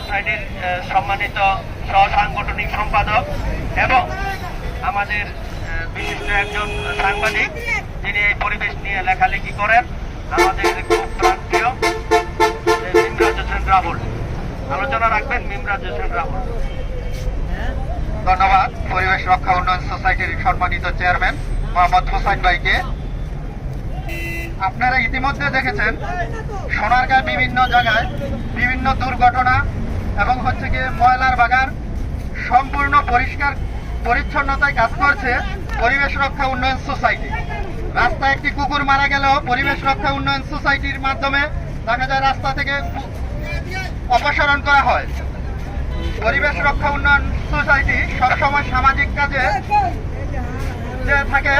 সোসাইটির সম্মানিত সহ সাংগঠনিক সম্পাদক এবং আমাদের বিশিষ্ট একজন সাংবাদিক, যিনি এই পরিবেশ নিয়ে লেখালেখি করেন, আমাদের খুব প্রান্তীয় মিমরাজ হোসেন রাহুল। আলোচনা রাখবেন মিমরাজ হোসেন রাহুল। ধন্যবাদ পরিবেশ রক্ষা উন্নয়ন সোসাইটির সম্মানিত চেয়ারম্যান মোহাম্মদ হোসাইন ভাইকে। আপনারা ইতিমধ্যে দেখেছেন সোনারগাঁয় বিভিন্ন জায়গায় বিভিন্ন দুর্ঘটনা এবং ময়লার বাগান সম্পূর্ণ পরিষ্কার পরিচ্ছন্নতায় কাজ করছে পরিবেশ রক্ষা উন্নয়ন সোসাইটি। রাস্তায় একটি কুকুর মারা গেলেও পরিবেশ রক্ষা উন্নয়ন সোসাইটির মাধ্যমে দেখা যায় রাস্তা থেকে অপসারণ করা হয়। পরিবেশ রক্ষা উন্নয়ন সোসাইটি সবসময় সামাজিক কাজে যে থাকে।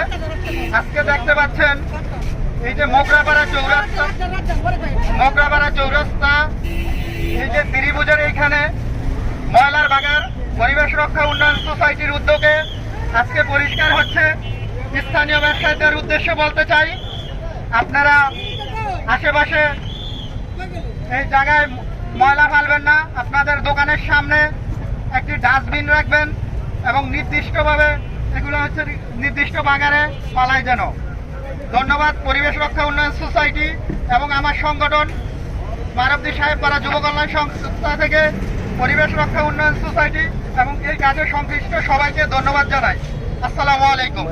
আজকে দেখতে পাচ্ছেন এই যে মোগরাপাড়া চৌরাস্তা, এই যে ত্রিভুজের এইখানে ময়লার বাগান পরিবেশ রক্ষা উন্নয়ন সোসাইটির উদ্যোগে আজকে পরিষ্কার হচ্ছে। স্থানীয় ব্যবসায়ীদের উদ্দেশ্যে বলতে চাই, আপনারা আশেপাশে এই জায়গায় ময়লা ফেলবেন না, আপনাদের দোকানের সামনে একটি ডাস্টবিন রাখবেন এবং নির্দিষ্টভাবে এগুলো নির্দিষ্ট বাগানে পালায় যেন। ধন্যবাদ পরিবেশ রক্ষা উন্নয়ন সোসাইটি এবং আমার সংগঠন মানবদী সাহেবপাড়া যুব কল্যাণ সংস্থা থেকে পরিবেশ রক্ষা উন্নয়ন সোসাইটি এবং এই কাজে সংশ্লিষ্ট সবাইকে ধন্যবাদ জানাই। আসসালামু আলাইকুম।